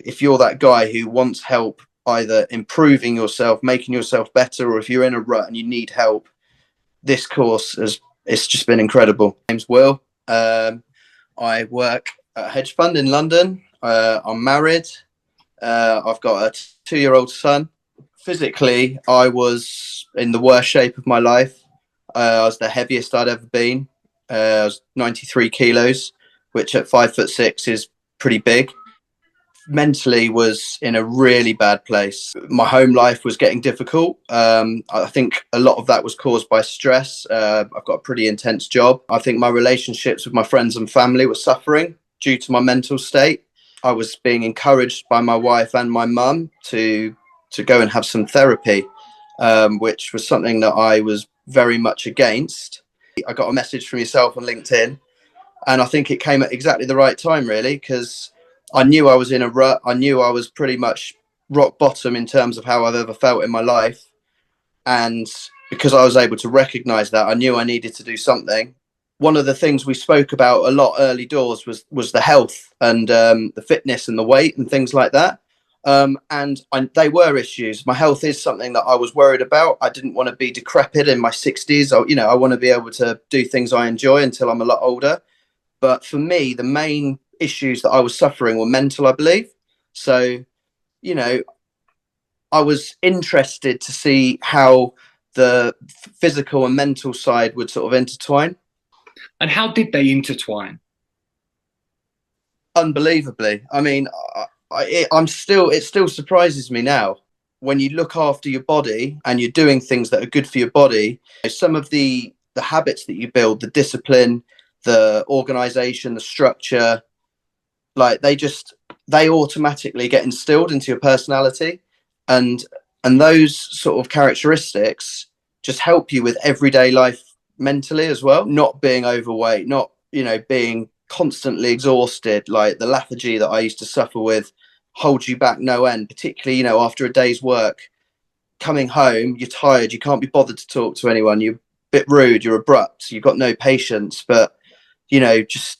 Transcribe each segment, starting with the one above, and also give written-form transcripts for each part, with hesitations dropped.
If you're that guy who wants help either improving yourself, making yourself better, or if you're in a rut and you need help, this course it's just been incredible. My name's Will. I work at a hedge fund in London. I'm married. I've got a 2-year-old son. Physically, I was in the worst shape of my life. I was the heaviest I'd ever been. I was 93 kilos, which at 5'6" is pretty big. Mentally was in a really bad place. My home life was getting difficult. I think a lot of that was caused by stress. I've got a pretty intense job. I think my relationships with my friends and family were suffering due to my mental state. I was being encouraged by my wife and my mum to go and have some therapy, which was something that I was very much against. I got a message from yourself on LinkedIn, and I think it came at exactly the right time, really, because I knew I was in a rut. I knew I was pretty much rock bottom in terms of how I've ever felt in my life. And because I was able to recognize that, I knew I needed to do something. One of the things we spoke about a lot early doors was the health and the fitness and the weight and things like that. They were issues. My health is something that I was worried about. I didn't want to be decrepit in my 60s. I want to be able to do things I enjoy until I'm a lot older. But for me, the main issues that I was suffering were mental, I believe. So, I was interested to see how the physical and mental side would sort of intertwine. And how did they intertwine? Unbelievably. I mean, it still surprises me now when you look after your body and you're doing things that are good for your body. Some of the habits that you build, the discipline, the organization, the structure, like they automatically get instilled into your personality, and those sort of characteristics just help you with everyday life mentally as well. Not being overweight, not being constantly exhausted, like the lethargy that I used to suffer with holds you back no end, particularly after a day's work, coming home, you're tired, you can't be bothered to talk to anyone, you're a bit rude, you're abrupt, you've got no patience. But just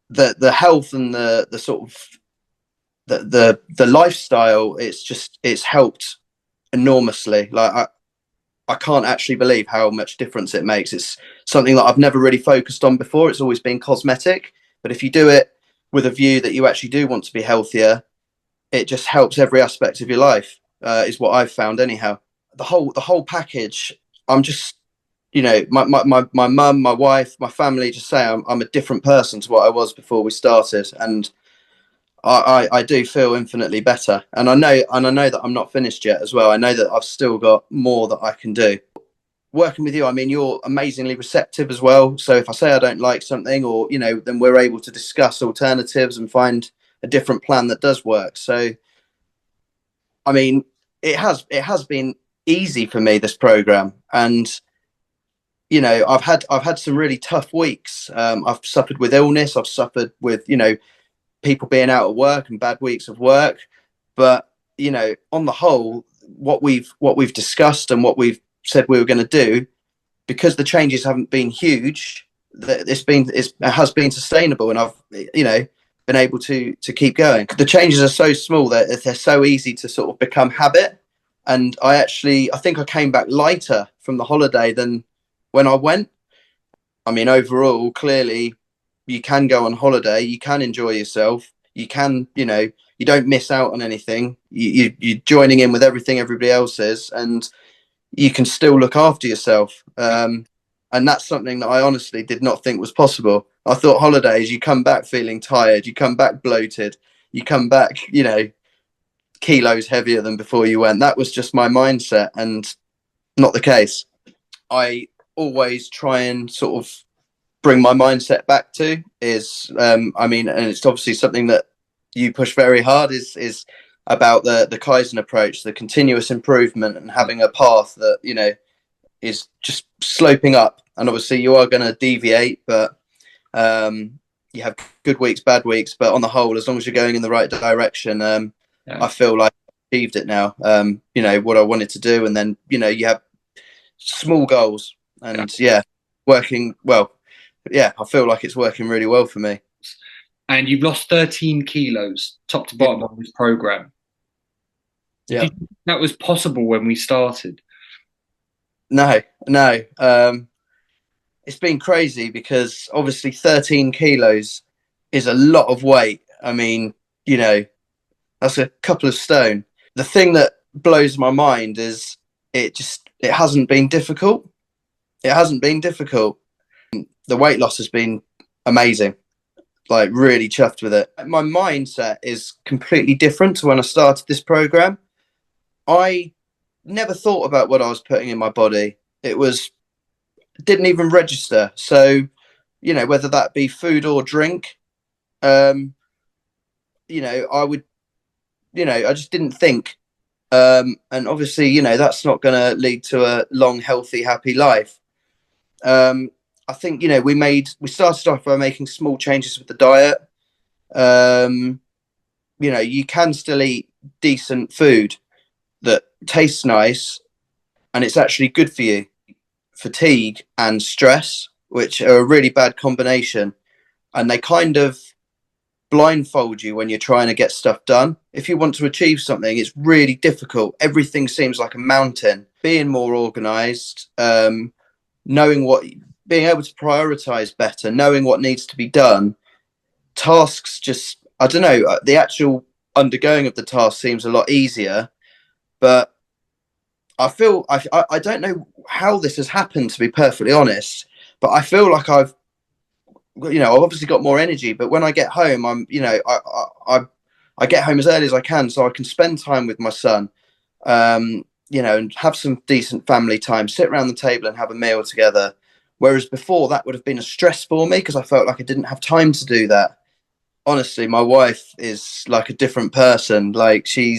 the health and the sort of the lifestyle, it's helped enormously. Like I can't actually believe how much difference it makes. It's something that I've never really focused on before. It's always been cosmetic, but if you do it with a view that you actually do want to be healthier, it just helps every aspect of your life, is what I've found anyhow. The whole package. I'm just my mum, my wife, my family just say I'm a different person to what I was before we started, and I do feel infinitely better. And I know that I'm not finished yet as well. I know that I've still got more that I can do. Working with you, I mean, you're amazingly receptive as well. So if I say I don't like something, or then we're able to discuss alternatives and find a different plan that does work. So, I mean, it has been easy for me, this program, and I've had some really tough weeks. I've suffered with illness. I've suffered with people being out of work and bad weeks of work. But on the whole, what we've discussed and what we've said we were going to do, because the changes haven't been huge, that it has been sustainable, and I've been able to keep going. The changes are so small that they're so easy to sort of become habit. And I think I came back lighter from the holiday than when I went. I mean, overall, clearly, you can go on holiday, you can enjoy yourself, you can, you don't miss out on anything. You're joining in with everything everybody else is, and you can still look after yourself. And that's something that I honestly did not think was possible. I thought holidays, you come back feeling tired, you come back bloated, you come back, kilos heavier than before you went. That was just my mindset, and not the case. I always try and sort of bring my mindset back to is, and it's obviously something that you push very hard, is about the Kaizen approach, the continuous improvement, and having a path that, is just sloping up. And obviously you are going to deviate, but you have good weeks, bad weeks, but on the whole, as long as you're going in the right direction, I feel like I've achieved it now. What I wanted to do. And then, you have small goals, and working well. Yeah, I feel like it's working really well for me. and you've lost 13 kilos, top to bottom, on this program. Yeah. Did you think that was possible when we started? No, no. It's been crazy because obviously 13 kilos is a lot of weight. I mean, you know, that's a couple of stone. The thing that blows my mind is it hasn't been difficult. It hasn't been difficult. The weight loss has been amazing. Like, really chuffed with it. My mindset is completely different to when I started this program. I never thought about what I was putting in my body. Didn't even register. So, you know, whether that be food or drink, you know, I would, you know, I just didn't think. And obviously, you know, that's not going to lead to a long, healthy, happy life. I think, you know, we started off by making small changes with the diet. You know, you can still eat decent food that tastes nice and it's actually good for you. Fatigue and stress, which are a really bad combination, and they kind of blindfold you when you're trying to get stuff done. If you want to achieve something, it's really difficult. Everything seems like a mountain. Being more organized, knowing what, being able to prioritize better, knowing what needs to be done. Tasks just, I don't know, the actual undergoing of the task seems a lot easier, but I don't know how this has happened, to be perfectly honest, but I feel like I've obviously got more energy, but when I get home, I get home as early as I can so I can spend time with my son, you know, and have some decent family time, sit around the table and have a meal together. Whereas before that would have been a stress for me because I felt like I didn't have time to do that. Honestly, my wife is like a different person. Like she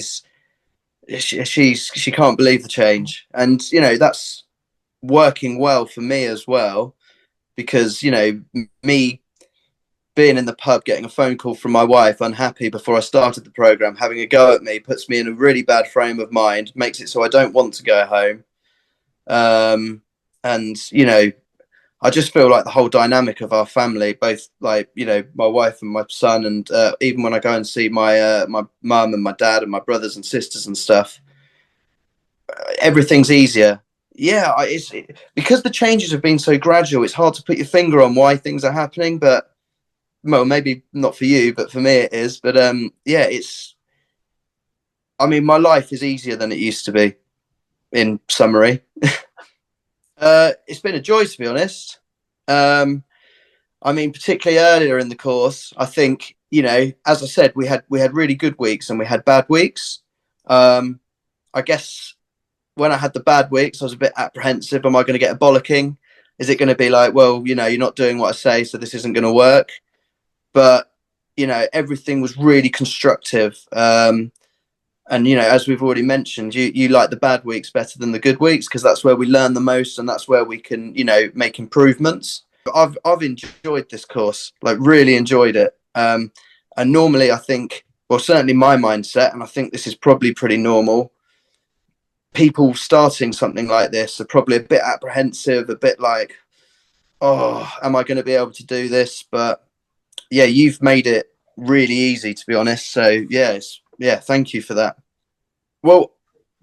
can't believe the change, and you know that's working well for me as well, because you know, me being in the pub, getting a phone call from my wife unhappy before I started the program, having a go at me, puts me in a really bad frame of mind, makes it so I don't want to go home. And you know, I just feel like the whole dynamic of our family, both like, you know, my wife and my son, and even when I go and see my mum and my dad and my brothers and sisters and stuff, everything's easier. Yeah, because the changes have been so gradual. It's hard to put your finger on why things are happening, but well, maybe not for you, but for me it is. But yeah, I mean, my life is easier than it used to be. In summary, it's been a joy, to be honest. I mean, particularly earlier in the course, I think, you know, as I said, we had really good weeks and we had bad weeks. I guess when I had the bad weeks, I was a bit apprehensive. Am I going to get a bollocking? Is it going to be like, well, you know, you're not doing what I say, so this isn't going to work? But you know, everything was really constructive. And you know, as we've already mentioned, you like the bad weeks better than the good weeks because that's where we learn the most and that's where we can, you know, make improvements. I've enjoyed this course, like really enjoyed it. And normally I think, well, certainly my mindset, and I think this is probably pretty normal, people starting something like this are probably a bit apprehensive, a bit like, oh, am I going to be able to do this? But yeah, you've made it really easy, to be honest. So yeah, thank you for that. Well,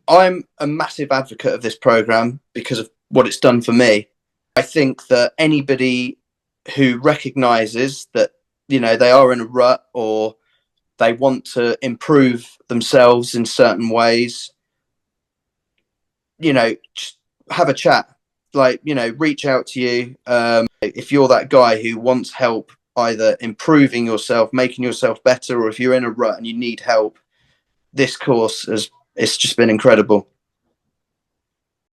I'm a massive advocate of this program because of what it's done for me. I think that anybody who recognizes that, you know, they are in a rut or they want to improve themselves in certain ways, you know, just have a chat. Like, you know, reach out to you. If you're that guy who wants help either improving yourself, making yourself better, or if you're in a rut and you need help, this course has, it's just been incredible.